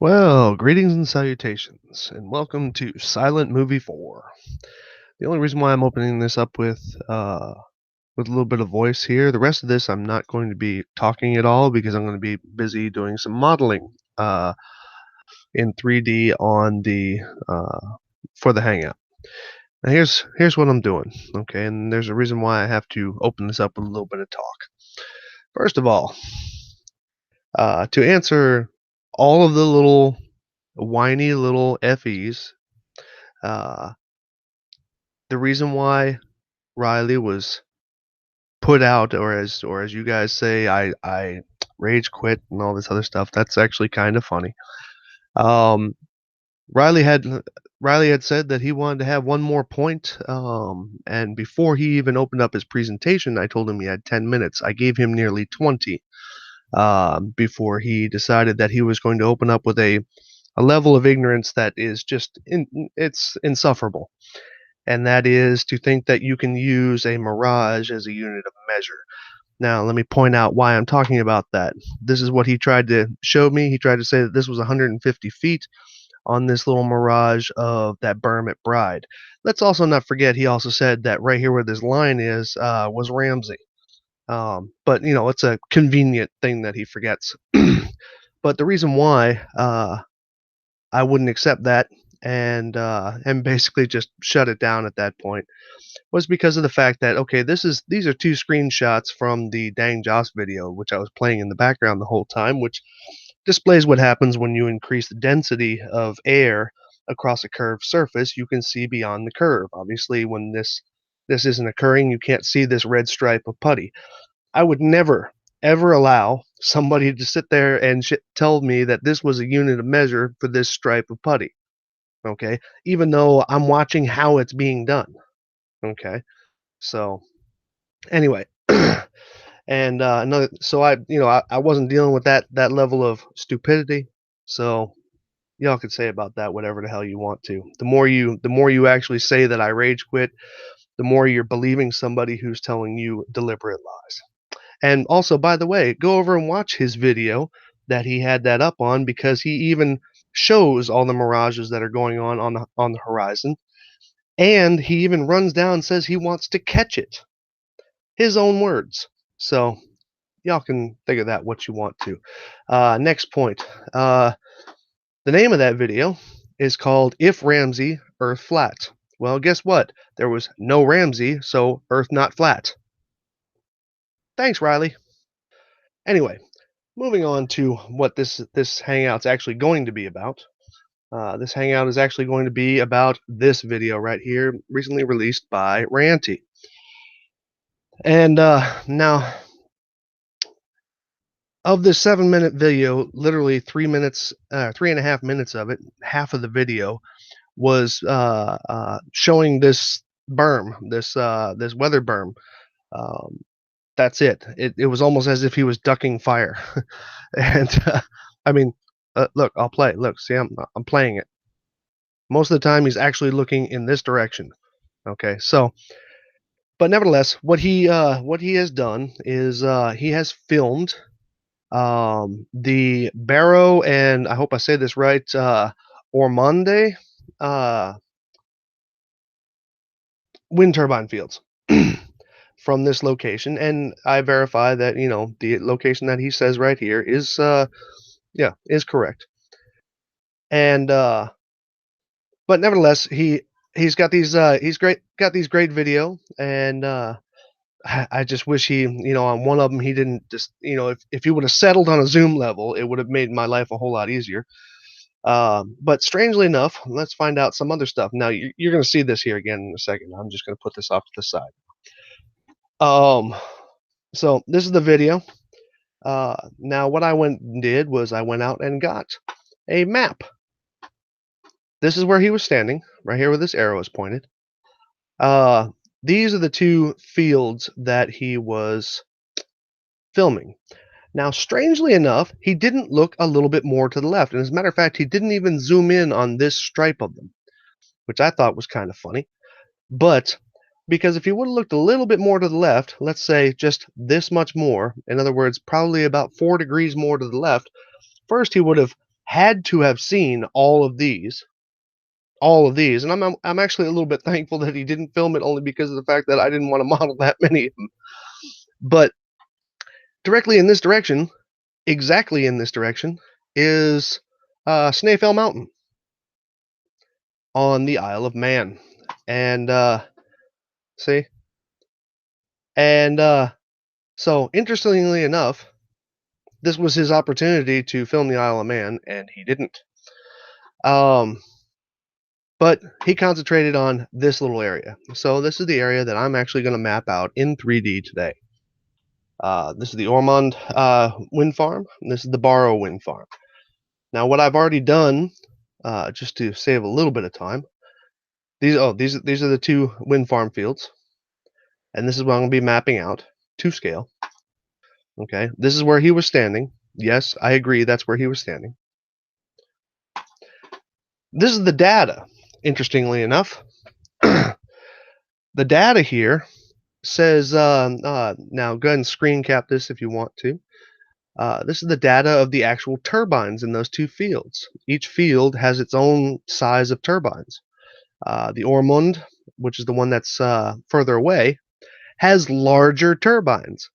Well, greetings and salutations, and welcome to Silent Movie 4. The only reason why I'm opening this up with a little bit of voice here, the rest of this I'm not going to be talking at all because I'm going to be busy doing some modeling in 3D on the for the Hangout. Now here's what I'm doing, okay? And there's a reason why I have to open this up with a little bit of talk. First of all, to answer all of the little whiny little FEs. Uh, the reason why Riley was put out, or as you guys say, I rage quit and all this other stuff. That's actually kind of funny. Um, Riley had Riley had said that he wanted to have one more point, and before he even opened up his presentation, I told him he had 10 minutes. I gave him nearly 20 before he decided that he was going to open up with a level of ignorance that is just it's insufferable. And that is to think that you can use a mirage as a unit of measure. Now, let me point out why I'm talking about that. This is what he tried to show me. He tried to say that this was 150 feet on this little mirage of that berm at Bride. Let's also not forget he also said that right here where this line is was Ramsey. But you know, it's a convenient thing that he forgets. But the reason why I wouldn't accept that and basically just shut it down at that point was because of the fact that okay, these are two screenshots from the Dang Joss video, which I was playing in the background the whole time, which displays what happens when you increase the density of air across a curved surface. You can see beyond the curve. Obviously, when this isn't occurring, you can't see this red stripe of putty. I would never ever allow somebody to sit there and tell me that this was a unit of measure for this stripe of putty. Okay, even though I'm watching how it's being done. Okay, so anyway, and another, so I wasn't dealing with that level of stupidity. So y'all could say about that whatever the hell you want to. The more you actually say that I rage quit, the more you're believing somebody who's telling you deliberate lies. And also, by the way, go over and watch his video that he had that up on because he even shows all the mirages that are going on the horizon, and he even runs down and says he wants to catch it. His own words. So y'all can think of that what you want to. Next point. The name of that video is called "If Ramsey, Earth Flat." Well, guess what? There was no Ramsey, so Earth not flat. Thanks, Riley. Anyway, moving on to what this hangout's actually going to be about. This hangout is actually going to be about this video right here, recently released by Ranty. And now, of this 7-minute video, literally 3 minutes, 3.5 minutes of it, half of the video was showing this berm, this weather berm. Um, that's it. It was almost as if he was ducking fire. And I mean, look, I'll play. Look, see, I'm playing it. Most of the time, he's actually looking in this direction. Okay, so but nevertheless, what he has done is he has filmed the Barrow and I hope I say this right, Ormonde uh, wind turbine fields from this location, and I verify that the location that he says right here is yeah, is correct. And but nevertheless, he's got these great video, and I just wish he, on one of them, he didn't just, if he would have settled on a zoom level, it would have made my life a whole lot easier. But strangely enough, let's find out some other stuff. Now, you're going to see this here again in a second. I'm just going to put this off to the side. Um, so this is the video. Now, what I went and did was I went out and got a map. This is where he was standing, right here where this arrow is pointed. These are the two fields that he was filming. Now, strangely enough, he didn't look a little bit more to the left. And as a matter of fact, he didn't even zoom in on this stripe of them, which I thought was kind of funny. But because if he would have looked a little bit more to the left, let's say just this much more, in other words, probably about 4 degrees more to the left, first he would have had to have seen all of these, and I'm actually a little bit thankful that he didn't film it only because of the fact that I didn't want to model that many of them. But directly in this direction, exactly in this direction, is Snaefell Mountain on the Isle of Man. And see, and so interestingly enough, this was his opportunity to film the Isle of Man, and he didn't. Um, but he concentrated on this little area. So this is the area that I'm actually going to map out in 3D today. This is the Ormonde wind farm. And this is the Barrow wind farm. Now, what I've already done, just to save a little bit of time, these are the two wind farm fields, and this is what I'm going to be mapping out to scale. Okay, this is where he was standing. Yes, I agree. That's where he was standing. This is the data. Interestingly enough, the data here says, now go ahead and screen cap this if you want to. This is the data of the actual turbines in those two fields. Each field has its own size of turbines. The Ormonde, which is the one that's further away, has larger turbines.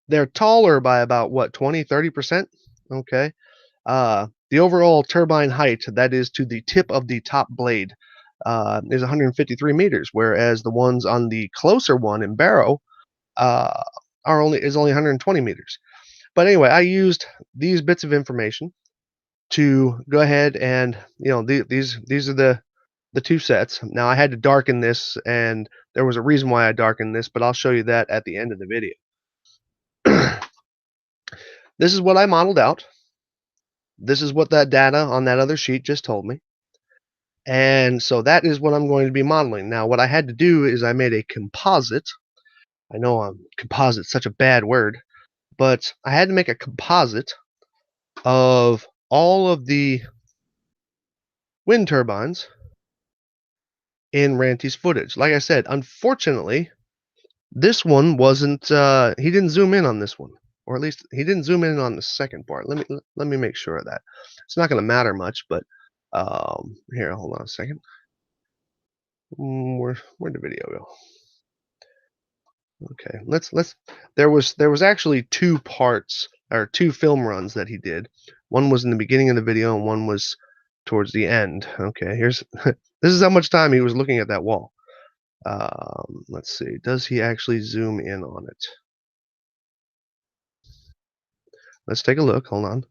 They're taller by about, what, 20, 30%? Okay. The overall turbine height, that is to the tip of the top blade, is 153 meters, whereas the ones on the closer one in Barrow is only 120 meters. But anyway, I used these bits of information to go ahead and, these are the two sets. Now I had to darken this, and there was a reason why I darkened this, but I'll show you that at the end of the video. This is what I modeled out. This is what that data on that other sheet just told me. And so that is what I'm going to be modeling. Now, what I had to do is I made a composite. I know composite's such a bad word, but I had to make a composite of all of the wind turbines in Ranty's footage. Like I said, unfortunately, this one wasn't, he didn't zoom in on this one. Or at least he didn't zoom in on the second part. Let me make sure of that. It's not going to matter much, but here, hold on a second. Where'd the video go? Okay, let's there was actually two parts, or two film runs that he did. One was in the beginning of the video and one was towards the end. Okay, here's this is how much time he was looking at that wall. Let's see, does he actually zoom in on it? Let's take a look. Hold on,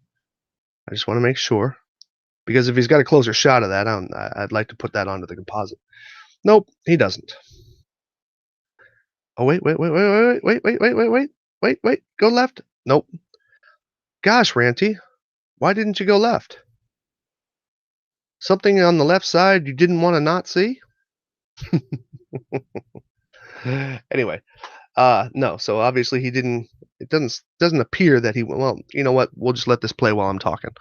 I just want to make sure, because if he's got a closer shot of that, I'd like to put that onto the composite. Nope, he doesn't. Oh, wait, go left. Nope. Gosh, Ranty, why didn't you go left? Something on the left side you didn't want to not see? Anyway, no, so obviously he didn't, it doesn't appear that he, well, you know what, we'll just let this play while I'm talking.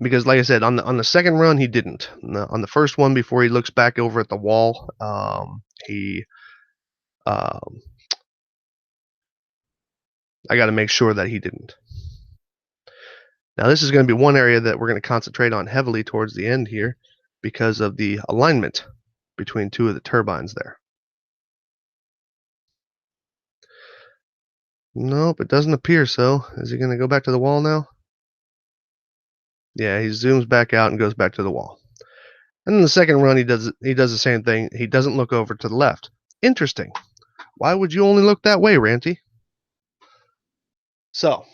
Because like I said, on the second run he didn't. On the first one, before he looks back over at the wall, I got to make sure that he didn't. Now this is going to be one area that we're going to concentrate on heavily towards the end here, because of the alignment between two of the turbines there. Nope, it doesn't appear so. Is he going to go back to the wall now? Yeah, he zooms back out and goes back to the wall. And in the second run, he does the same thing. He doesn't look over to the left. Interesting. Why would you only look that way, Ranty? So,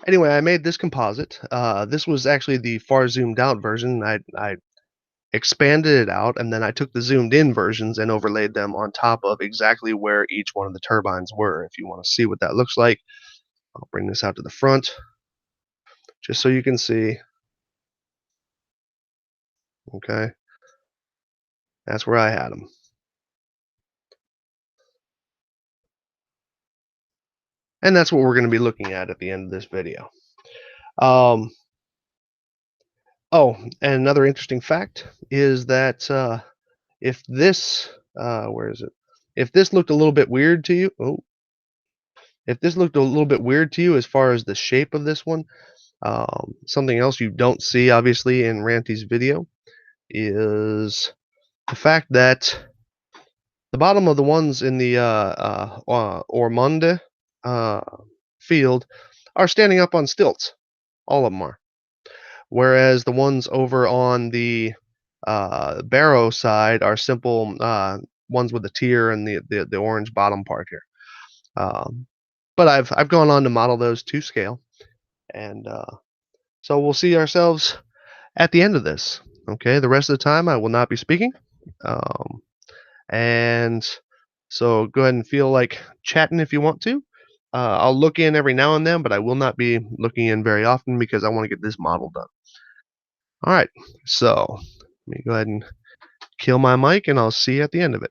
anyway, I made this composite. This was actually the far zoomed out version. I expanded it out, and then I took the zoomed in versions and overlaid them on top of exactly where each one of the turbines were. If you want to see what that looks like, I'll bring this out to the front just so you can see. Okay, that's where I had them. And that's what we're going to be looking at the end of this video. Oh, and another interesting fact is that if this, where is it? If this looked a little bit weird to you, If this looked a little bit weird to you as far as the shape of this one, something else you don't see obviously in Ranty's video is the fact that the bottom of the ones in the Ormonde uh, field are standing up on stilts. All of them are. Whereas the ones over on the Barrow side are simple ones with the tier and the orange bottom part here. Um, but I've gone on to model those to scale, and so we'll see ourselves at the end of this. Okay, the rest of the time I will not be speaking, um, and so go ahead and feel like chatting if you want to. I'll look in every now and then, but I will not be looking in very often because I want to get this model done. All right, so let me go ahead and kill my mic, and I'll see you at the end of it.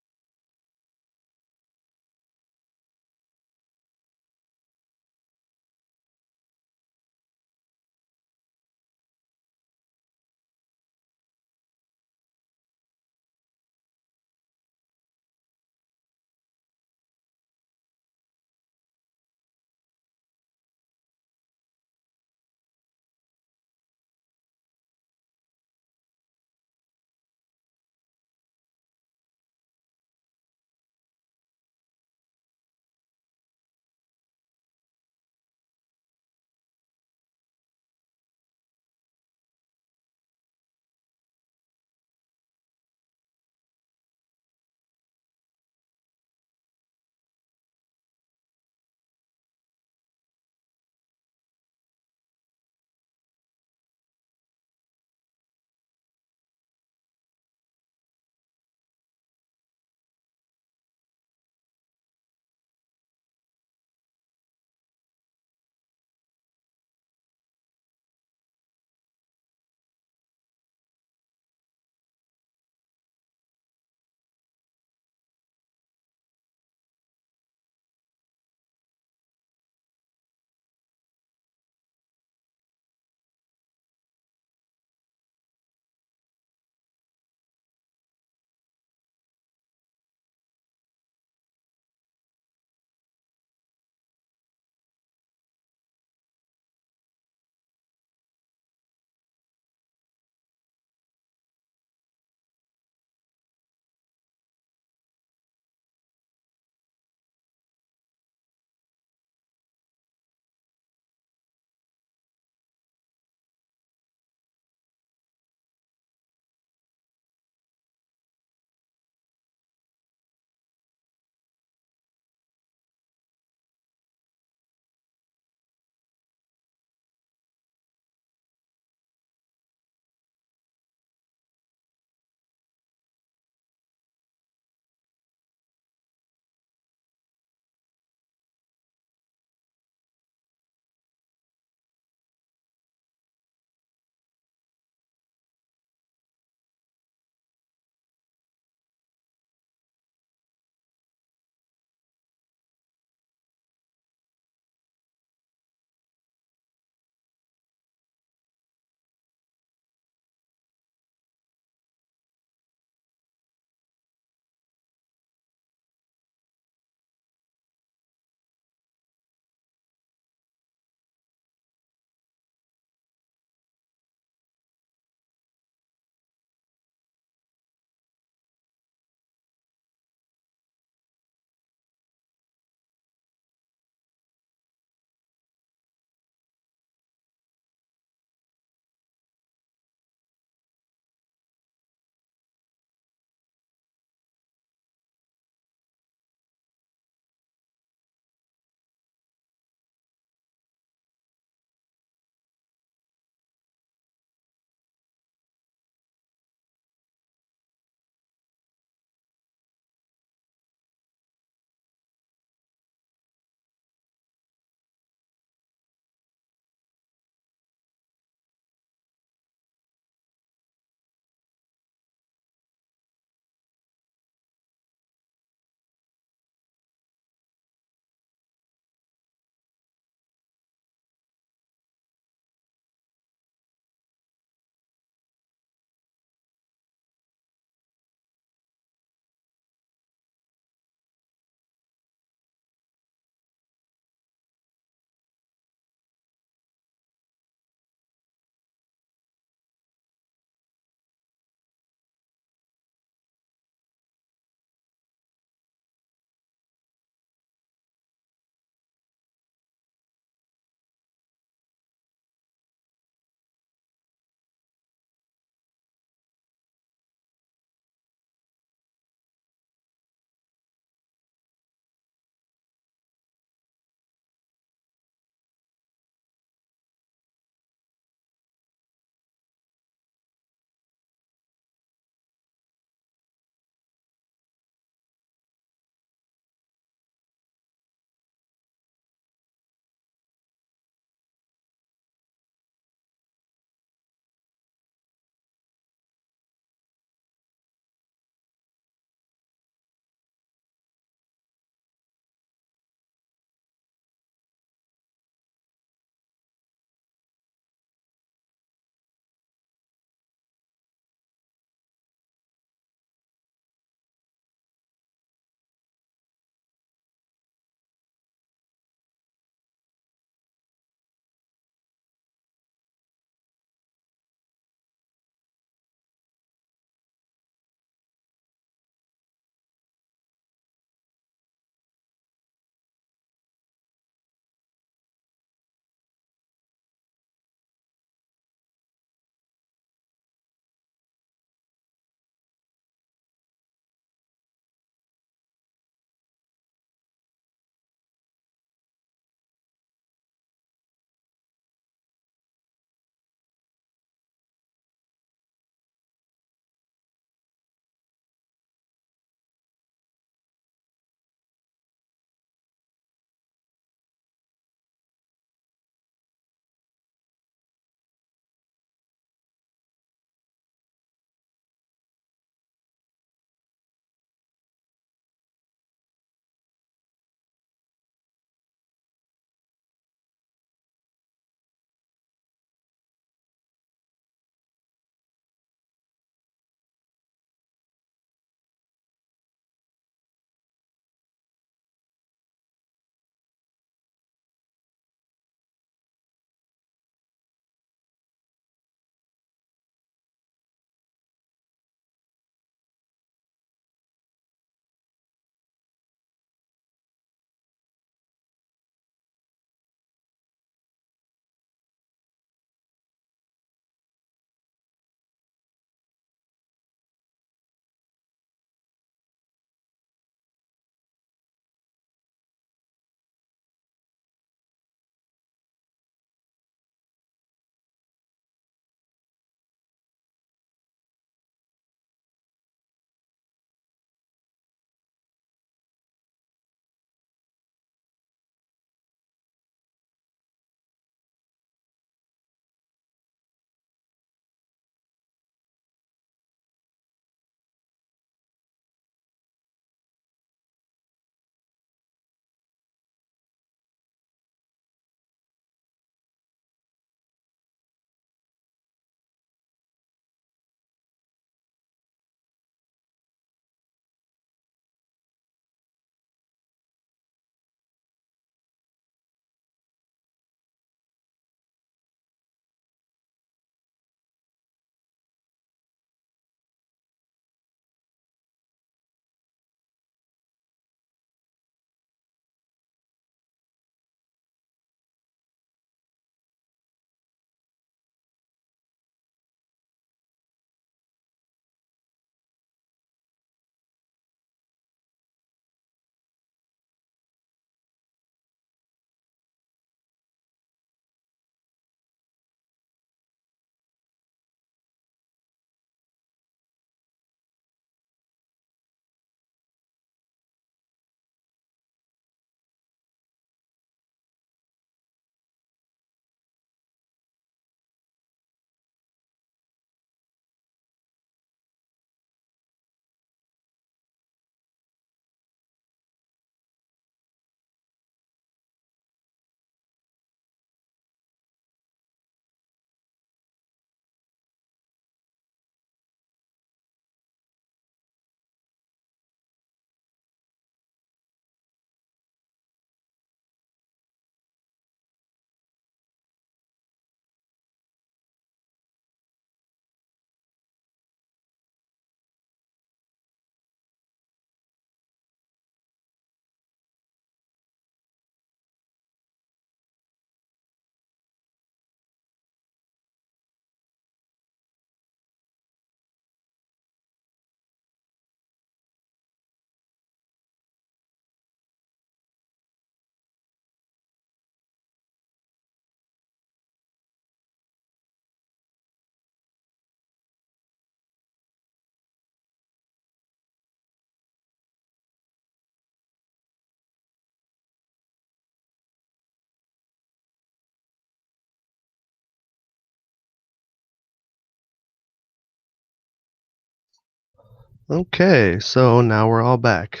Okay, so now we're all back.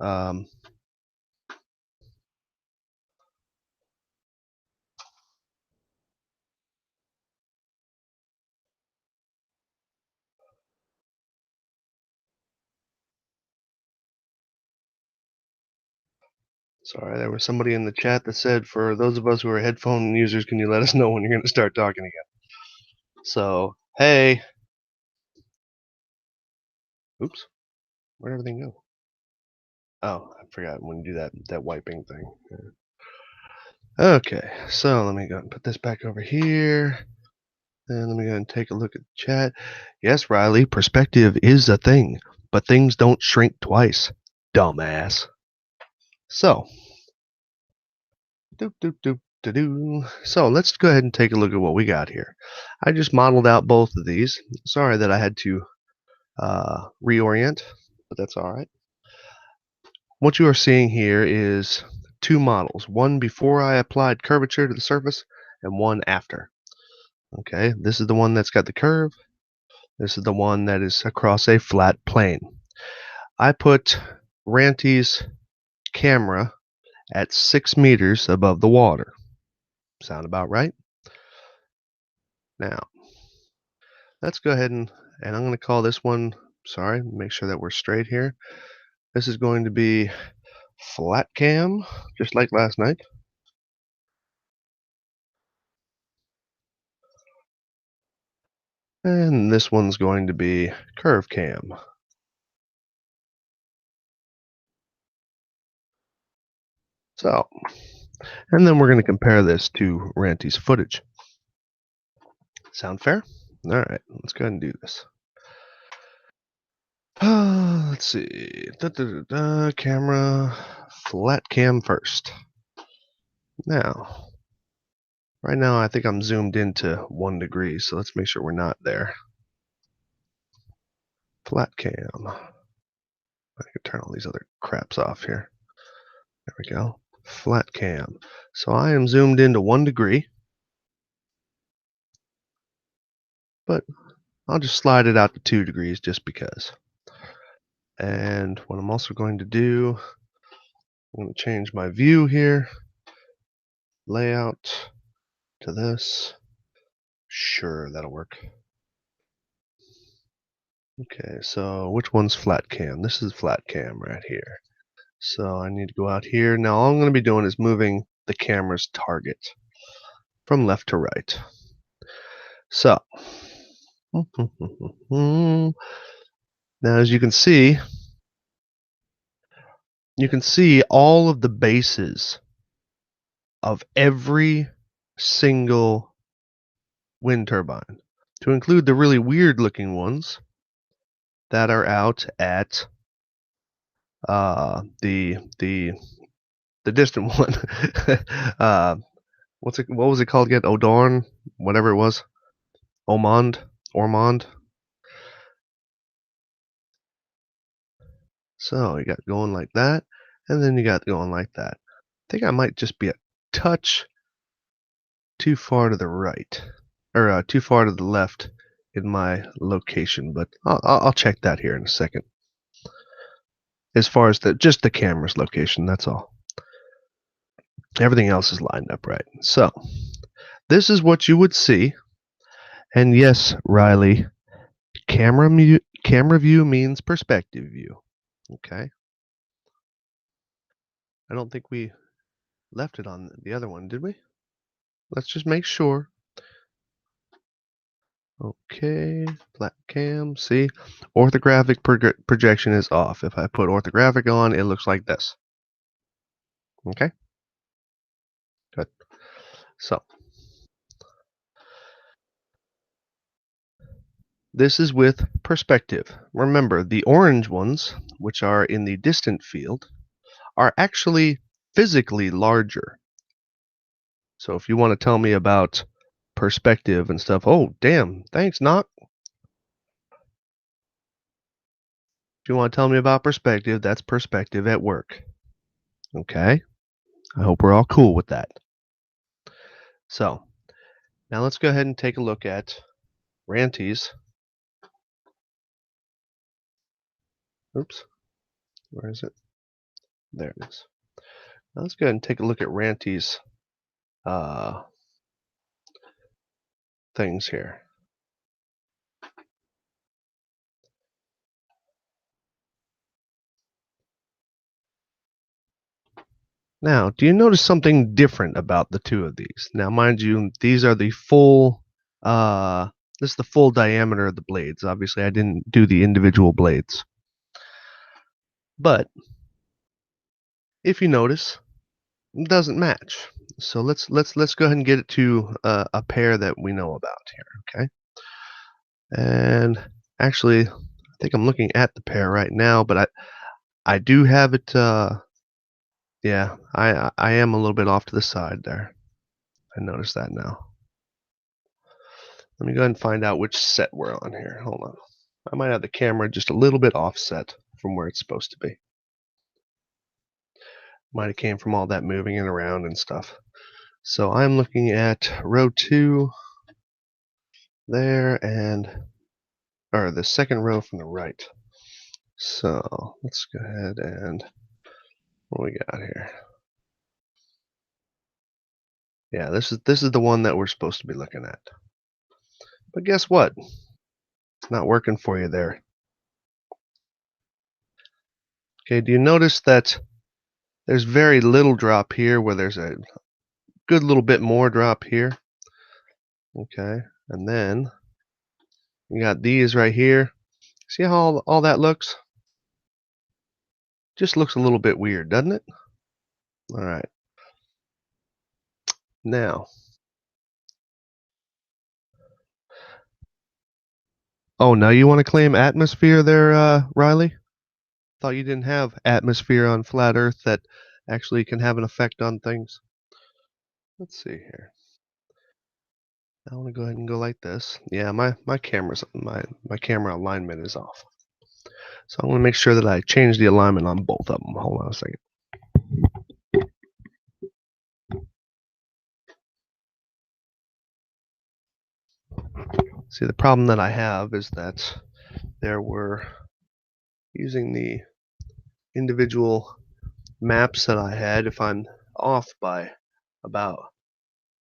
Um, Sorry, there was somebody in the chat that said, for those of us who are headphone users, can you let us know when you're going to start talking again? So, hey. Oops, where'd everything go? Oh, I forgot when you do that wiping thing. Okay, so let me go and put this back over here. And let me go and take a look at the chat. Yes, Riley, perspective is a thing, but things don't shrink twice. Dumbass. So, doop doop doop to do. So let's go ahead and take a look at what we got here. I just modeled out both of these. Sorry that I had to reorient, but that's all right. What you are seeing here is two models, one before I applied curvature to the surface and one after. Okay, this is the one that's got the curve. This is the one that is across a flat plane. I put Ranty's camera at 6 meters above the water. Sound about right? Now, let's go ahead and I'm going to call this one, sorry, make sure that we're straight here. This is going to be flat cam, just like last night. And this one's going to be curve cam. So, and then we're going to compare this to Ranty's footage. Sound fair? All right, let's go ahead and do this. Let's see. Camera, flat cam first. Now, right now I think I'm zoomed into 1 degree, so let's make sure we're not there. Flat cam. I can turn all these other craps off here. There we go. Flat cam. So I am zoomed into 1 degree, but I'll just slide it out to 2 degrees just because. And what I'm also going to do, I'm going to change my view here. Layout to this. Sure, that'll work. Okay, so which one's flat cam? This is flat cam right here. So I need to go out here. Now all I'm going to be doing is moving the camera's target from left to right. So, now as you can see all of the bases of every single wind turbine, to include the really weird looking ones that are out at the distant one. uh, what was it called again? Odorn, whatever it was. Ormonde. So you got going like that, and then you got going like that. I think I might just be a touch too far to the right, or too far to the left in my location, but I'll check that here in a second. As far as just the camera's location, that's all. Everything else is lined up right. So this is what you would see, and yes, Riley, camera view means perspective view. Okay. I don't think we left it on the other one, did we? Let's just make sure. Okay, flat cam, see? Orthographic projection is off. If I put orthographic on, it looks like this. Okay, good. So, this is with perspective. Remember, the orange ones, which are in the distant field, are actually physically larger. So if you want to tell me about perspective and stuff, oh, damn, thanks, Knock. If you want to tell me about perspective, that's perspective at work. Okay? I hope we're all cool with that. So, now let's go ahead and take a look at Ranty's Oops, where is it? There it is. Now let's go ahead and take a look at Ranty's uh, things here. Now, do you notice something different about the two of these? Now, mind you, these are the full, uh, this is the full diameter of the blades. Obviously, I didn't do the individual blades. But, if you notice, it doesn't match. So let's go ahead and get it to a pair that we know about here, okay? And actually, I think I'm looking at the pair right now, but I do have it, yeah, I am a little bit off to the side there. I noticed that now. Let me go ahead and find out which set we're on here. Hold on. I might have the camera just a little bit offset from where it's supposed to be. Might have came from all that moving it around and stuff. So I'm looking at row 2 there or the second row from the right. So let's go ahead and what we got here. Yeah, this is the one that we're supposed to be looking at. But guess what? It's not working for you there. Okay, do you notice that there's very little drop here where there's a good little bit more drop here? Okay, and then we got these right here. See how all that looks? Just looks a little bit weird, doesn't it? All right. Now, oh, now you want to claim atmosphere there, Riley? Thought you didn't have atmosphere on flat Earth that actually can have an effect on things. Let's see here. I want to go ahead and go like this. Yeah, my camera alignment is off. So I want to make sure that I change the alignment on both of them. Hold on a second. See, the problem that I have is that there were using the individual maps that I had. If I'm off by about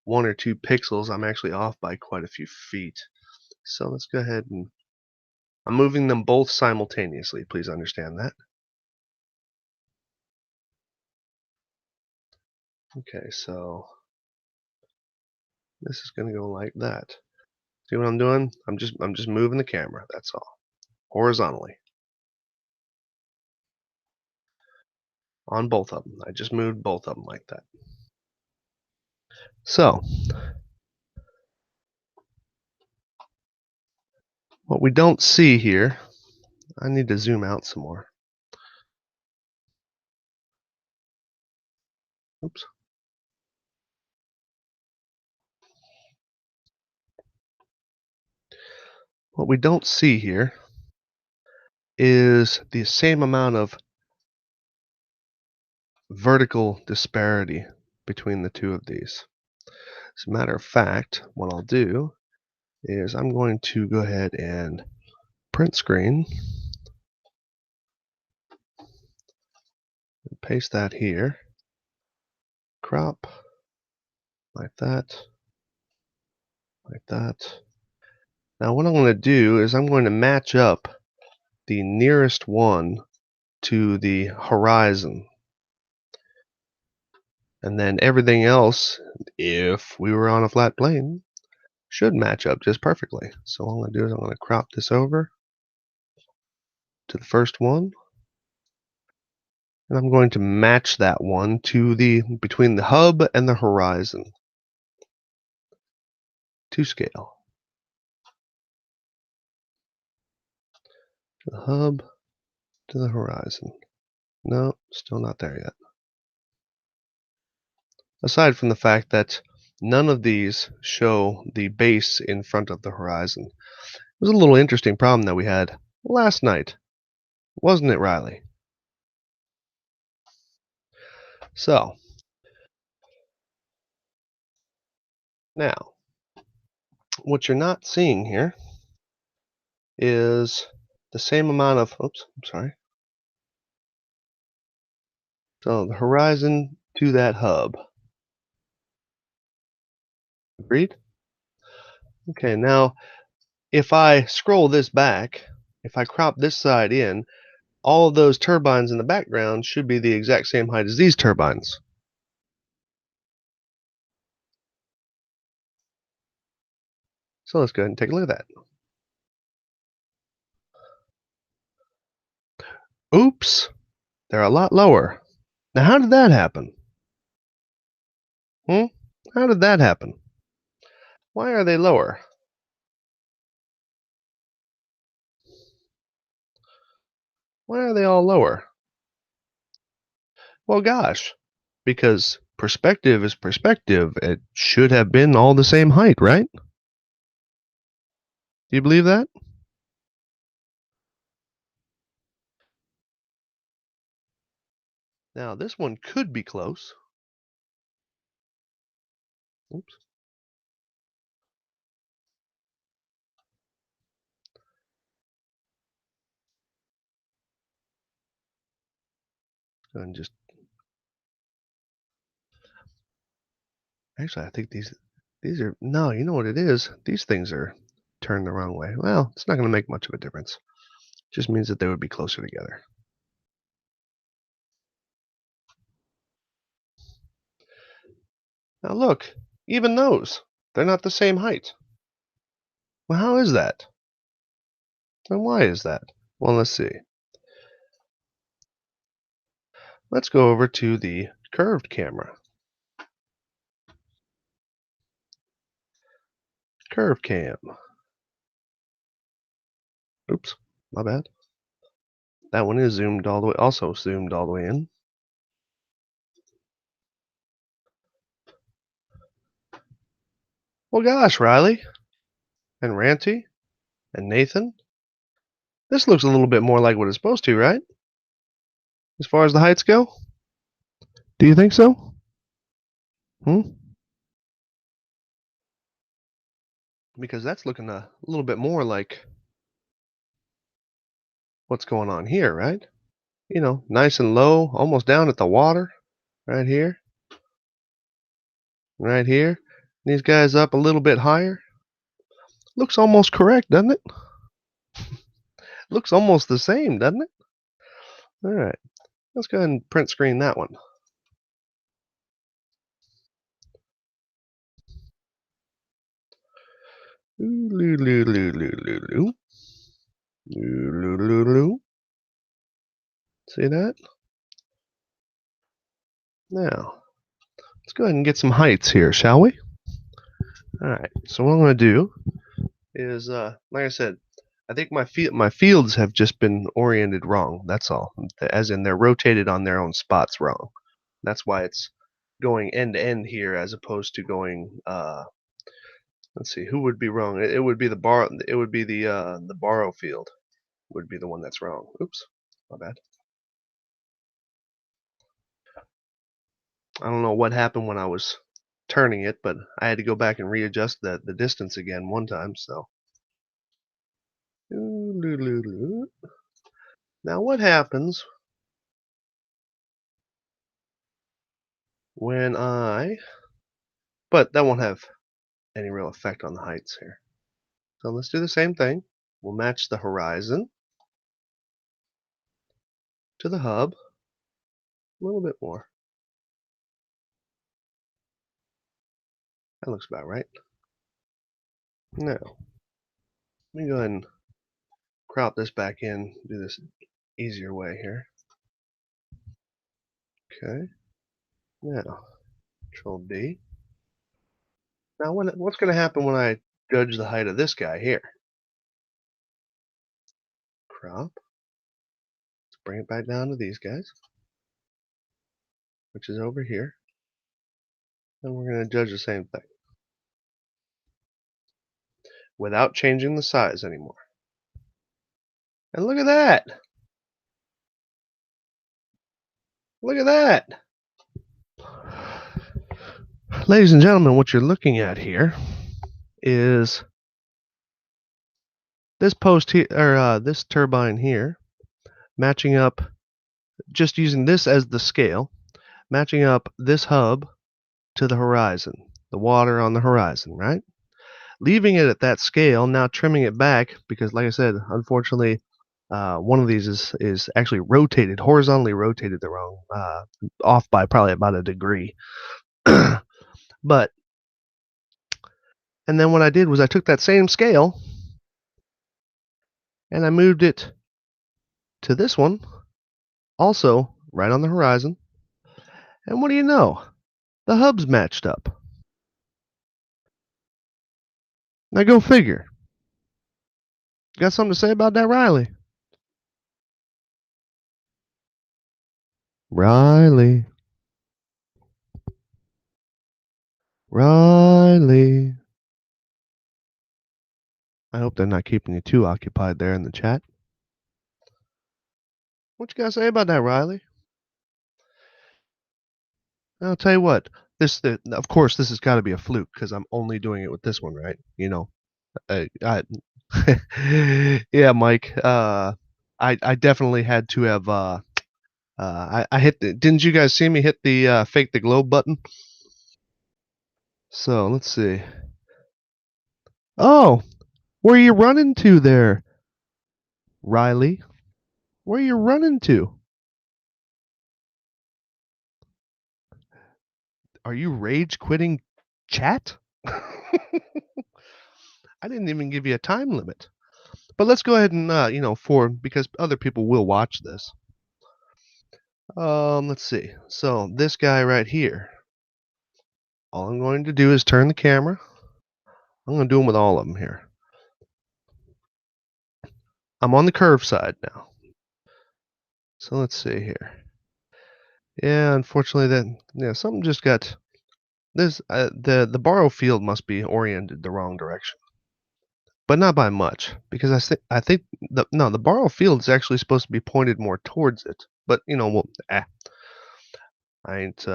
1 or 2 pixels, I'm actually off by quite a few feet. So let's go ahead and I'm moving them both simultaneously. Please understand that. Okay, so this is going to go like that. See what I'm doing? I'm just moving the camera. That's all. Horizontally on both of them. I just moved both of them like that. So what we don't see here, I need to zoom out some more. Oops. What we don't see here is the same amount of vertical disparity between the two of these. As a matter of fact, what I'll do is I'm going to go ahead and print screen and paste that here. Crop like that, like that. Now what I'm going to do is I'm going to match up the nearest one to the horizon. And then everything else, if we were on a flat plane, should match up just perfectly. So all I'm going to do is I'm going to crop this over to the first one. And I'm going to match that one to the between the hub and the horizon to scale. To the hub to the horizon. No, still not there yet. Aside from the fact that none of these show the base in front of the horizon. It was a little interesting problem that we had last night, wasn't it, Riley? So, now, what you're not seeing here is the same amount of, oops, I'm sorry. So the horizon to that hub. Agreed? Okay, now if I scroll this back, if I crop this side in, all of those turbines in the background should be the exact same height as these turbines. So let's go ahead and take a look at that. Oops, they're a lot lower. Now how did that happen? Hmm? How did that happen? Why are they lower? Why are they all lower? Well, gosh, because perspective is perspective. It should have been all the same height, right? Do you believe that? Now, this one could be close. Oops. And just actually, I think these are no. You know what it is? These things are turned the wrong way. Well, it's not going to make much of a difference. It just means that they would be closer together. Now look, even those, they're not the same height. Well, how is that? And why is that? Well, let's see. Let's go over to the curved camera. Curve cam. Oops, my bad. That one is zoomed all the way, also zoomed all the way in. Well, gosh, Riley and Ranty and Nathan, this looks a little bit more like what it's supposed to, right? As far as the heights go? Do you think so? Hmm? Because that's looking a little bit more like what's going on here, right? You know, nice and low, almost down at the water, right here, right here. These guys up a little bit higher. Looks almost correct, doesn't it? Looks almost the same, doesn't it? All right, let's go ahead and print screen that one. See that? Now, let's go ahead and get some heights here, shall we? All right. So what I'm going to do is, like I said, I think my fields have just been oriented wrong. That's all. As in, they're rotated on their own spots wrong. That's why it's going end to end here, as opposed to going. Let's see, who would be wrong? It would be the bar. It would be the Barrow field. Would be the one that's wrong. Oops, my bad. I don't know what happened when I was turning it, but I had to go back and readjust the distance again one time. So now what happens when but that won't have any real effect on the heights here. So let's do the same thing. We'll match the horizon to the hub a little bit more. That looks about right. Now, let me go ahead and crop this back in, do this easier way here. Okay. Now, Control D. Now, what's going to happen when I judge the height of this guy here? Crop. Let's bring it back down to these guys, which is over here. And we're going to judge the same thing without changing the size anymore. And look at that! Look at that! Ladies and gentlemen, what you're looking at here is this post here, or this turbine here, matching up just using this as the scale, matching up this hub to the horizon, the water on the horizon, right? Leaving it at that scale, now trimming it back because, like I said, unfortunately, one of these is actually rotated, horizontally rotated the wrong, off by probably about a degree. But and then what I did was I took that same scale and I moved it to this one, also right on the horizon. And what do you know? The hubs matched up. Now go figure. Got something to say about that, Riley? Riley. Riley. I hope they're not keeping you too occupied there in the chat. What you got to say about that, Riley? I'll tell you what. Of course, this has got to be a fluke because I'm only doing it with this one, right? You know, yeah, Mike. I definitely had to have. I hit. Didn't you guys see me hit the fake the globe button? So let's see. Oh, where you running to there, Riley? Where you running to? Are you rage quitting chat? I didn't even give you a time limit. But let's go ahead and because other people will watch this. Let's see. So this guy right here. All I'm going to do is turn the camera. I'm going to do them with all of them here. I'm on the curve side now. So let's see here. Yeah, unfortunately something just got this the Barrow field must be oriented the wrong direction. But not by much because I think the Barrow field is actually supposed to be pointed more towards it. But I ain't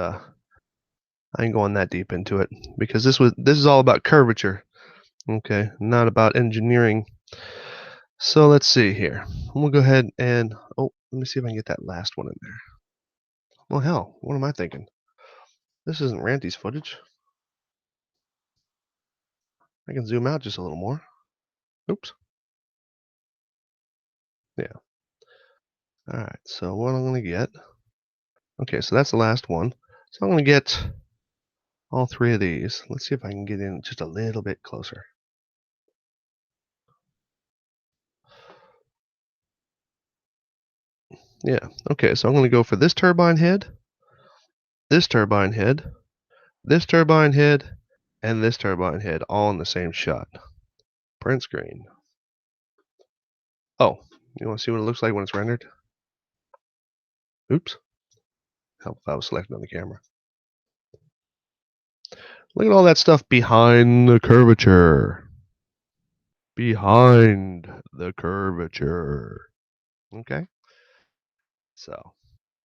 going that deep into it because this is all about curvature. Okay, not about engineering. So let's see here. We'll go ahead and let me see if I can get that last one in there. Well, hell, what am I thinking? This isn't Ranty's footage. I can zoom out just a little more. Oops. Yeah. All right. So what I'm gonna get? Okay, so that's the last one. So I'm gonna get all three of these. Let's see if I can get in just a little bit closer. Yeah. Okay. So I'm gonna go for this turbine head, this turbine head, this turbine head, and this turbine head all in the same shot. Print screen. Oh, you want to see what it looks like when it's rendered? Oops. Help if I was selecting on the camera. Look at all that stuff behind the curvature. Behind the curvature. Okay. So,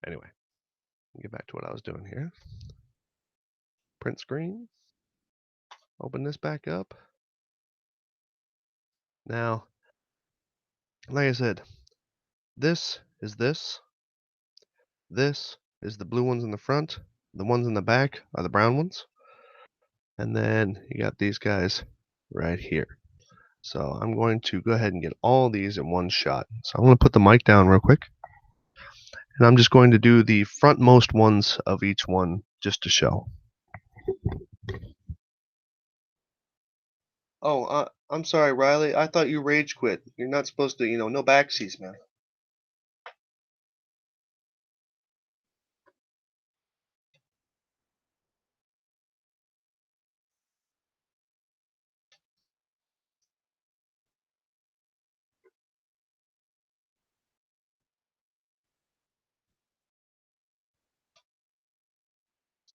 anyway, get back to what I was doing here. Print screen. Open this back up. Now, like I said, this is this. This is the blue ones in the front. The ones in the back are the brown ones. And then you got these guys right here. So I'm going to go ahead and get all these in one shot. So I'm going to put the mic down real quick. And I'm just going to do the frontmost ones of each one just to show. Oh, I'm sorry, Riley. I thought you rage quit. You're not supposed to, no backseats, man.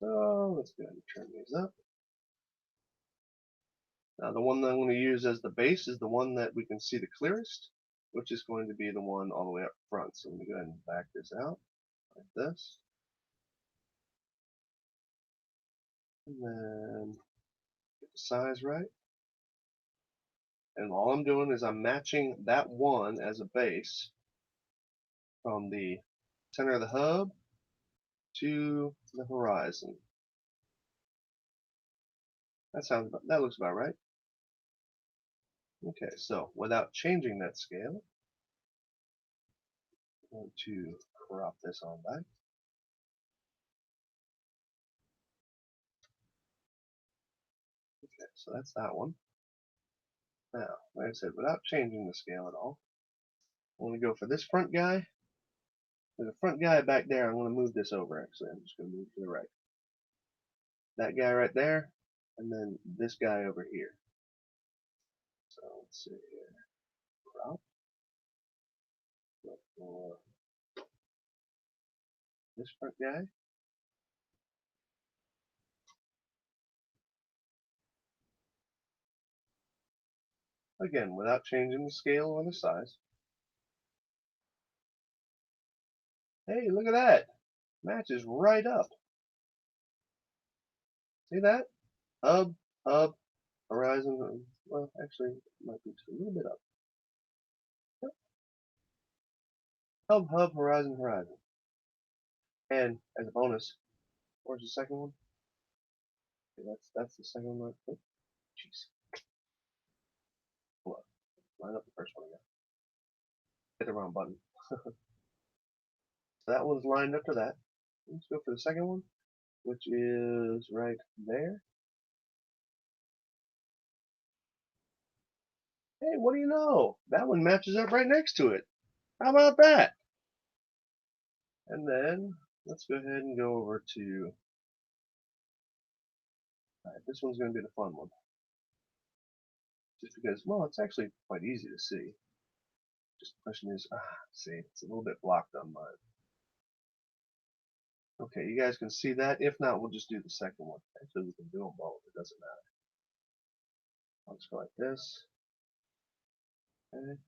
So let's go ahead and turn these up. Now the one that I'm going to use as the base is the one that we can see the clearest, which is going to be the one all the way up front. So I'm going to go ahead and back this out like this. And then get the size right. And all I'm doing is I'm matching that one as a base from the center of the hub to the horizon. That looks about right. Okay, so without changing that scale, I'm going to crop this on back. Okay, so that's that one. Now, like I said, without changing the scale at all, I'm going to go for this front guy. There's a front guy back there. I'm going to move this over, actually. I'm just going to move to the right. That guy right there, and then this guy over here. So let's see here. Crop. Look for this front guy. Again, without changing the scale or the size. Hey, look at that. Matches right up. See that? Hub, hub, horizon. Well, actually, it might be just a little bit up. Yep. Hub, hub, horizon, horizon. And as a bonus, where's the second one? Okay, that's the second one. Oh, jeez. Hold on. Line up the first one again. Hit the wrong button. So that one's lined up to that. Let's go for the second one, which is right there. Hey, what do you know? That one matches up right next to it. How about that? And then let's go ahead and go over to. Alright, this one's going to be the fun one. Just because, well, it's actually quite easy to see. Just the question is, see, it's a little bit blocked on mine. Okay, you guys can see that. If not, we'll just do the second one. Actually, we can do them both. It doesn't matter. I'll just go like this. Okay.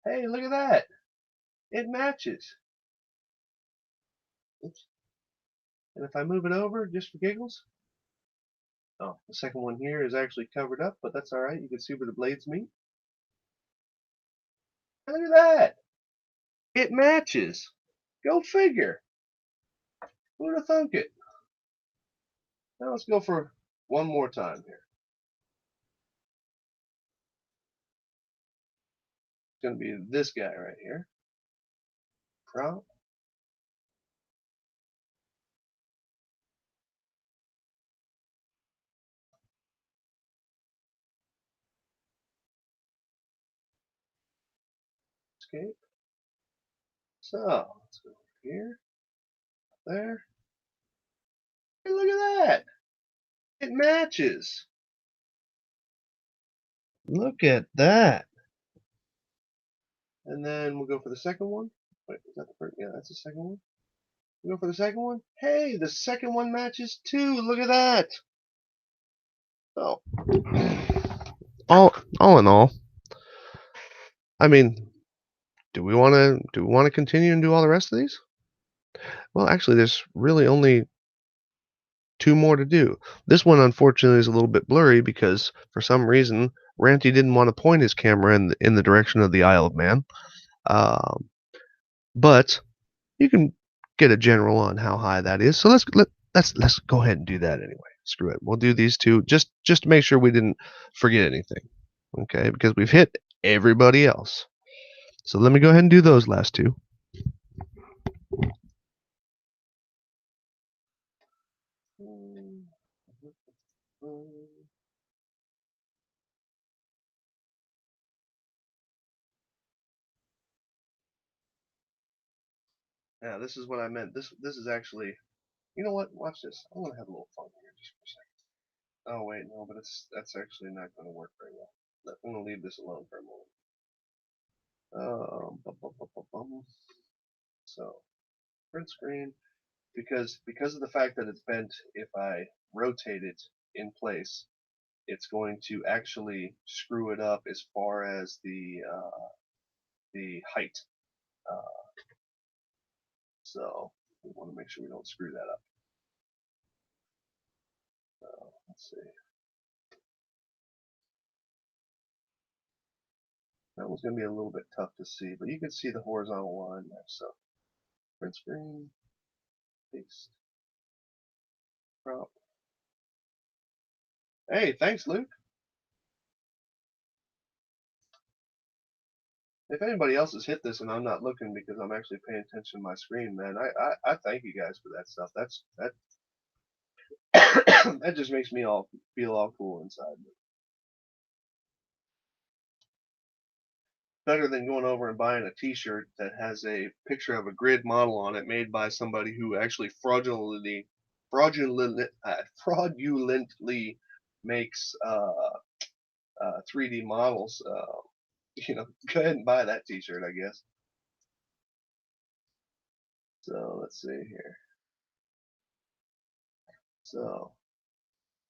Hey, look at that. It matches. Oops. And if I move it over, just for giggles, oh, the second one here is actually covered up, but that's alright. You can see where the blades meet. Look at that. It matches. Go figure. Who'd have thunk it? Now let's go for one more time here. It's going to be this guy right here. Crop. Escape. So let's go over here. There. Hey, look at that. It matches. Look at that. And then we'll go for the second one. Wait, is that the first? Yeah, that's the second one. We'll go for the second one. Hey, the second one matches too. Look at that. So, all in all, I mean, do we want to continue and do all the rest of these? Well, actually, there's really only two more to do. This one, unfortunately, is a little bit blurry because for some reason Ranty didn't want to point his camera in the direction of the Isle of Man. Um, but you can get a general on how high that is. So let's go ahead and do that anyway. Screw it. We'll do these two just to make sure we didn't forget anything. Okay, because we've hit everybody else. So let me go ahead and do those last two. Yeah, this is what I meant. This is actually, you know what? Watch this. I'm gonna have a little fun here just for a second. Oh wait, no, but that's actually not gonna work very well. I'm gonna leave this alone for a moment. Bum, bum, bum, bum, bum. So print screen, because of the fact that it's bent, if I rotate it in place, it's going to actually screw it up as far as the height. Uh, so we want to make sure we don't screw that up. Let's see. That one's going to be a little bit tough to see, but you can see the horizontal line there. So Print screen. Paste. Crop. Hey, thanks, Luke. If anybody else has hit this and I'm not looking because I'm actually paying attention to my screen, man, I thank you guys for that stuff. That that just makes me all feel all cool inside. Better than going over and buying a T-shirt that has a picture of a grid model on it made by somebody who actually fraudulently makes 3D models. Go ahead and buy that T-shirt, I guess. So let's see here. So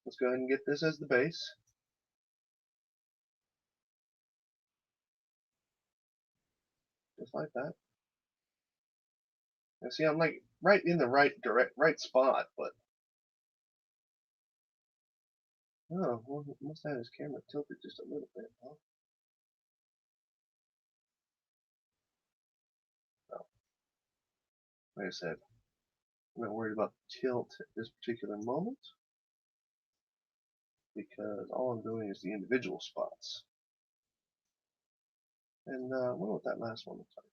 let's go ahead and get this as the base. Just like that. And see, I'm like right in the right spot, but oh, well, must have his camera tilted just a little bit, huh? No, like I said, I'm not worried about tilt at this particular moment because all I'm doing is the individual spots. And I wonder what that last one looks like.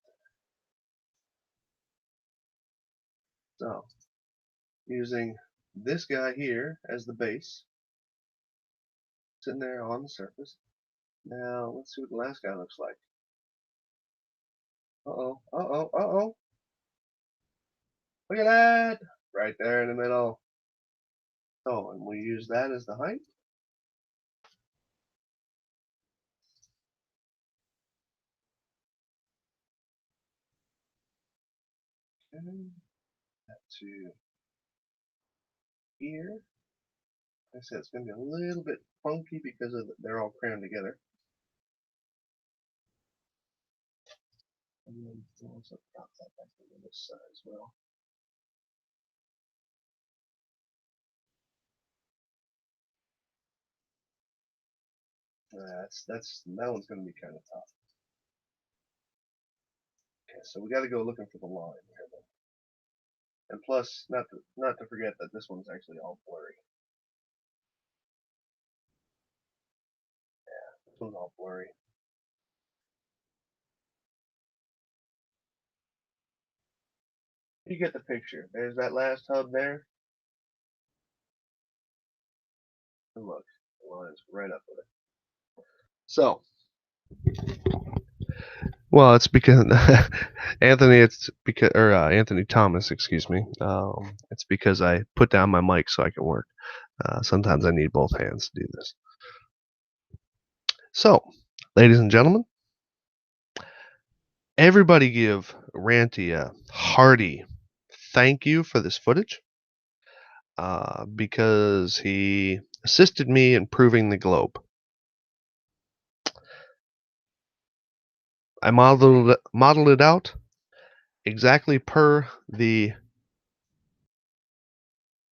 So, using this guy here as the base, sitting there on the surface. Now, let's see what the last guy looks like. Uh-oh, uh-oh, uh-oh. Look at that! Right there in the middle. Oh, and we use that as the height. Okay, that to here. Like I said, it's going to be a little bit funky because they're all crammed together. And then also drop that back to this side as well. That one's going to be kind of tough. Okay, so we got to go looking for the line here, then. And plus, not to forget that this one's actually all blurry. Yeah, this one's all blurry. You get the picture. There's that last hub there. And look, the line's right up with it. So, well, it's because Anthony Thomas, excuse me. It's because I put down my mic so I can work. Sometimes I need both hands to do this. So, ladies and gentlemen, everybody give Ranty a hearty thank you for this footage because he assisted me in proving the globe. I modeled it out exactly per the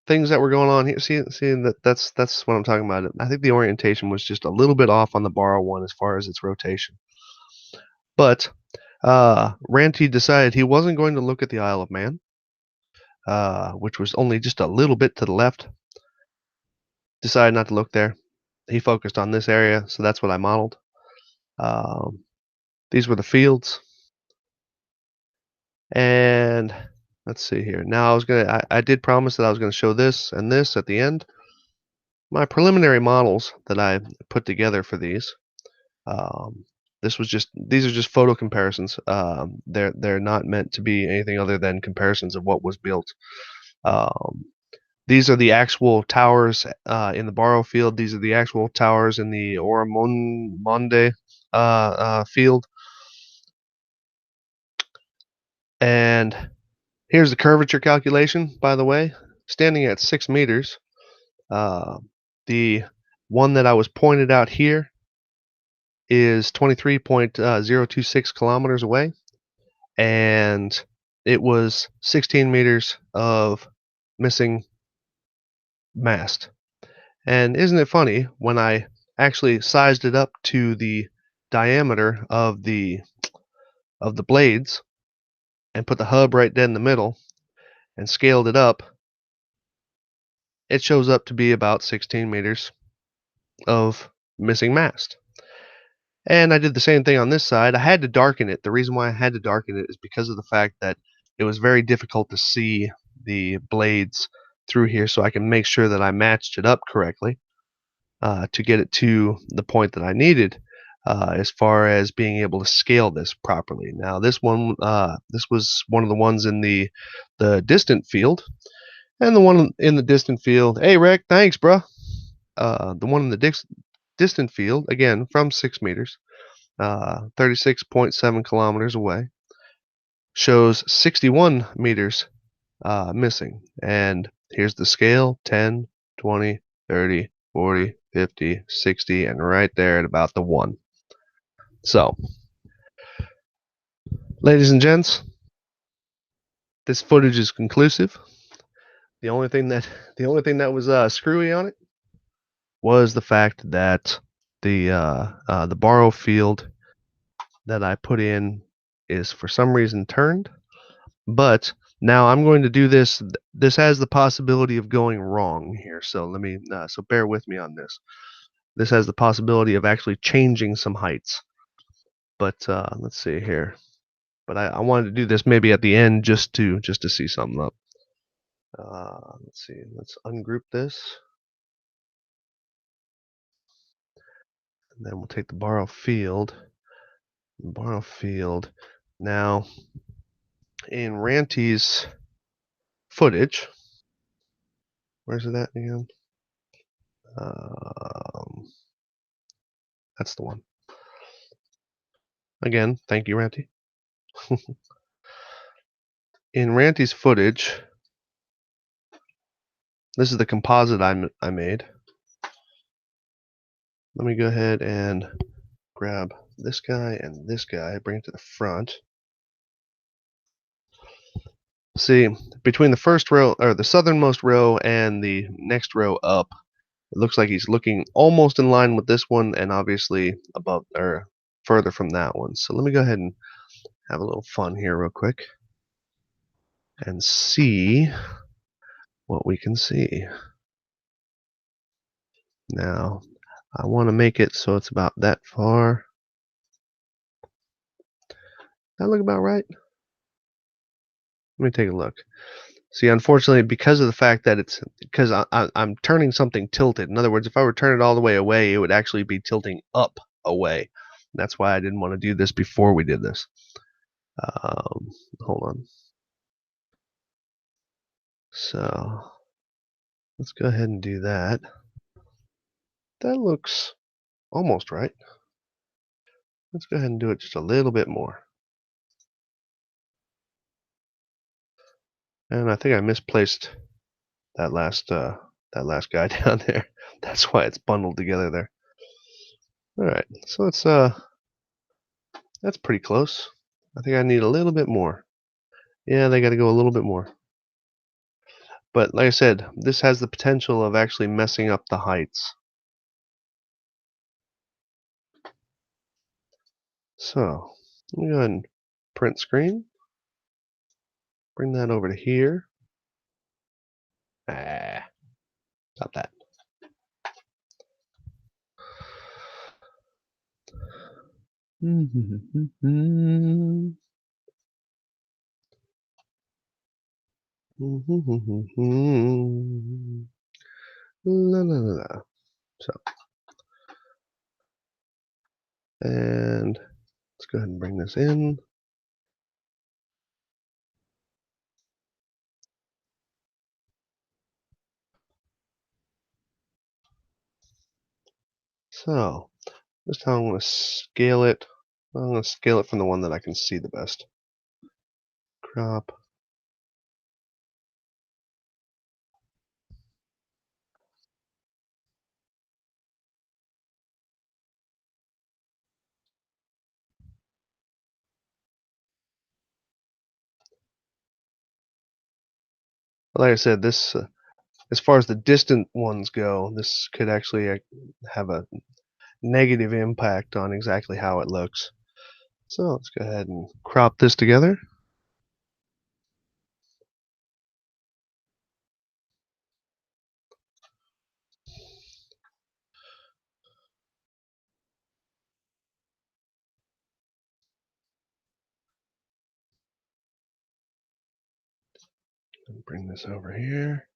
things that were going on here. See that's what I'm talking about. I think the orientation was just a little bit off on the Barrow one as far as its rotation. But Ranty decided he wasn't going to look at the Isle of Man, which was only just a little bit to the left. Decided not to look there. He focused on this area, so that's what I modeled. These were the fields. And let's see here. Now I did promise that I was gonna show this and this at the end. My preliminary models that I put together for these. These are just photo comparisons. They're not meant to be anything other than comparisons of what was built. These are the actual towers in the Barrow field. These are the actual towers in the Ormonde field. And here's the curvature calculation, by the way. Standing at 6 meters, the one that I was pointed out here is 23.026 kilometers away, and it was 16 meters of missing mast. And isn't it funny, when I actually sized it up to the diameter of the blades, and put the hub right dead in the middle and scaled it up, it shows up to be about 16 meters of missing mast. And I did the same thing on this side. I had to darken it. The reason why I had to darken it is because of the fact that it was very difficult to see the blades through here, so I can make sure that I matched it up correctly to get it to the point that I needed as far as being able to scale this properly. Now this was one of the ones in the distant field, and the one in the distant field. Hey, Rick, thanks, bruh. The one in the distant field, again from 6 meters, 36.7 kilometers away, shows 61 meters missing. And here's the scale: 10, 20, 30, 40, 50, 60, and right there at about the 1. So, ladies and gents, this footage is conclusive. The only thing that was screwy on it was the fact that the Barrow field that I put in is for some reason turned. But now I'm going to do this. This has the possibility of going wrong here, so so bear with me on this. This has the possibility of actually changing some heights. But let's see here. But I wanted to do this maybe at the end just to see something up. Let's see. Let's ungroup this, and then we'll take the Barrow field. Barrow field. Now, in Ranty's footage, where's it at again? That's the one. Again, thank you, Ranty. In Ranty's footage, this is the composite I made. Let me go ahead and grab this guy and this guy, bring it to the front. See, between the first row, or the southernmost row, and the next row up, it looks like he's looking almost in line with this one, and obviously above or further from that one. So let me go ahead and have a little fun here real quick and see what we can see. Now, I want to make it so it's about that far. That look about right? Let me take a look. See, unfortunately, because of the fact that I'm turning something tilted. In other words, if I were to turn it all the way away, it would actually be tilting up away. That's why I didn't want to do this before we did this. Hold on. So let's go ahead and do that. That looks almost right. Let's go ahead and do it just a little bit more. And I think I misplaced that last guy down there. That's why it's bundled together there. All right, so that's pretty close. I think I need a little bit more. Yeah, they got to go a little bit more. But like I said, this has the potential of actually messing up the heights. So let me go ahead and print screen. Bring that over to here. Stop that. La, la, la, la. So, and let's go ahead and bring this in. So, this time I'm going to scale it. I'm going to scale it from the one that I can see the best. Crop. Like I said, this as far as the distant ones go, this could actually have a negative impact on exactly how it looks. So let's go ahead and crop this together. Bring this over here.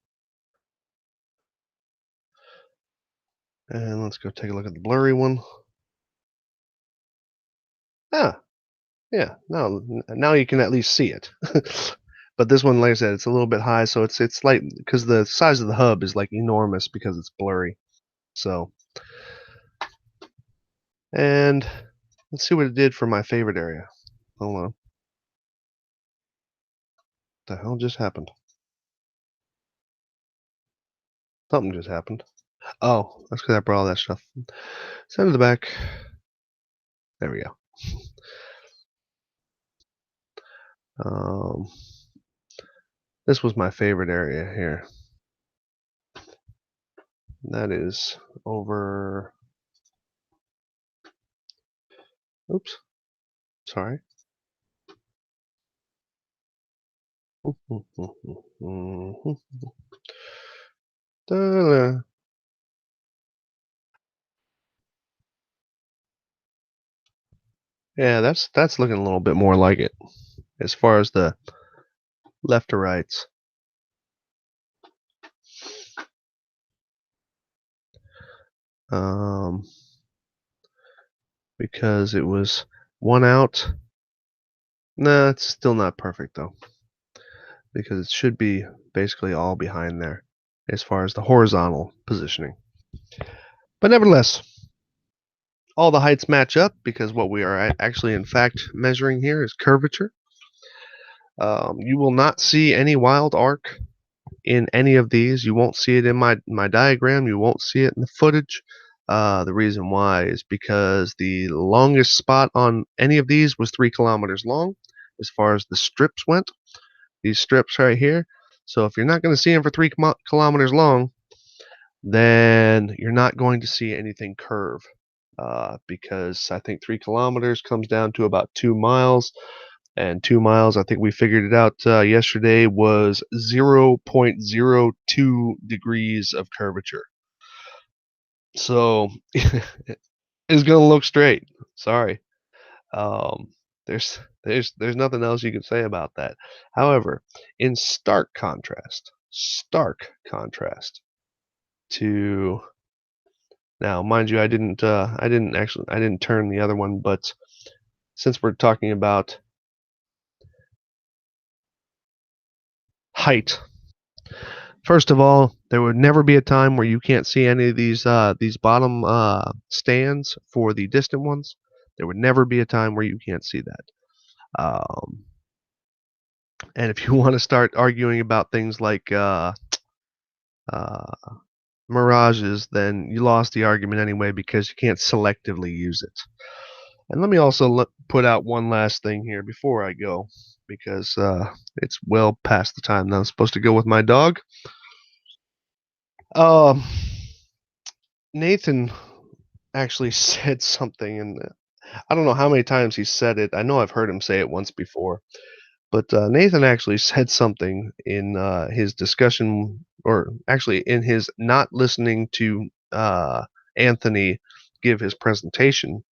And let's go take a look at the blurry one. Ah, yeah. Now you can at least see it. But this one, like I said, it's a little bit high, so it's like because the size of the hub is like enormous because it's blurry. So, and let's see what it did for my favorite area. Hold on. What the hell just happened? Something just happened. Oh, that's because I brought all that stuff. Send to the back. There we go. Um, this was my favorite area here. That is over. Oops, sorry. Yeah, that's looking a little bit more like it as far as the left to rights. Um, because it was one out. Nah, it's still not perfect though, because it should be basically all behind there as far as the horizontal positioning. But nevertheless, all the heights match up because what we are actually in fact measuring here is curvature. You will not see any wild arc in any of these. You won't see it in my diagram. You won't see it in the footage. The reason why is because the longest spot on any of these was 3 kilometers long as far as the strips went. These strips right here. So if you're not going to see them for 3 kilometers long, then you're not going to see anything curve. Because I think 3 kilometers comes down to about 2 miles. And 2 miles, I think we figured it out yesterday, was 0.02 degrees of curvature. So it's going to look straight. Sorry. Um, there's nothing else you can say about that. However, in stark contrast to now, mind you, I didn't turn the other one, but since we're talking about height, first of all, there would never be a time where you can't see any of these bottom stands for the distant ones. There would never be a time where you can't see that. Um, and if you want to start arguing about things like uh, mirages, then you lost the argument anyway because you can't selectively use it. And let me also put out one last thing here before I go, because it's well past the time that I'm supposed to go with my dog. Um, Nathan actually said something, and I don't know how many times he said it. I know I've heard him say it once before, but Nathan actually said something in his discussion, or actually in his not listening to Anthony give his presentation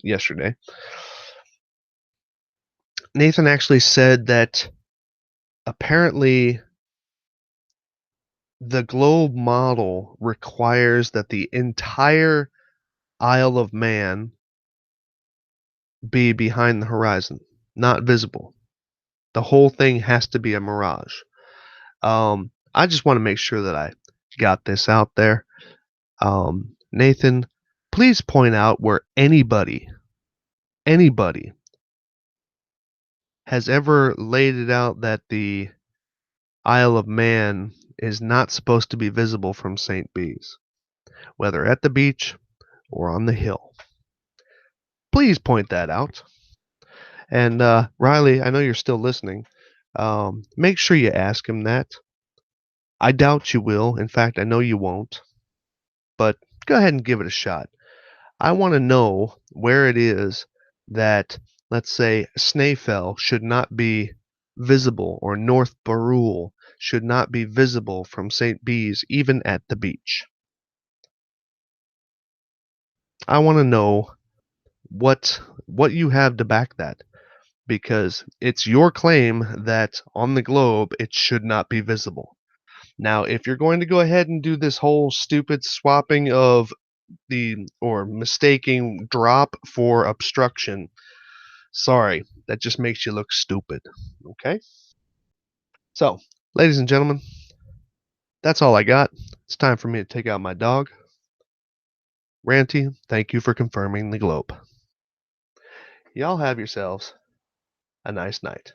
yesterday. Nathan actually said that apparently the globe model requires that the entire Isle of Man be behind the horizon, not visible. The whole thing has to be a mirage. I just want to make sure that I got this out there. Nathan, please point out where anybody has ever laid it out that the Isle of Man is not supposed to be visible from St. Bees, whether at the beach or on the hill. Please point that out. And Riley, I know you're still listening. Make sure you ask him that. I doubt you will. In fact, I know you won't. But go ahead and give it a shot. I want to know where it is that, let's say, Snaefell should not be visible, or North Barroul should not be visible from St. Bees, even at the beach. I want to know what you have to back that. because it's your claim that on the globe it should not be visible. Now, if you're going to go ahead and do this whole stupid swapping of or mistaking drop for obstruction, sorry, that just makes you look stupid. Okay? So, ladies and gentlemen, that's all I got. It's time for me to take out my dog. Ranty, thank you for confirming the globe. Y'all have yourselves a nice night.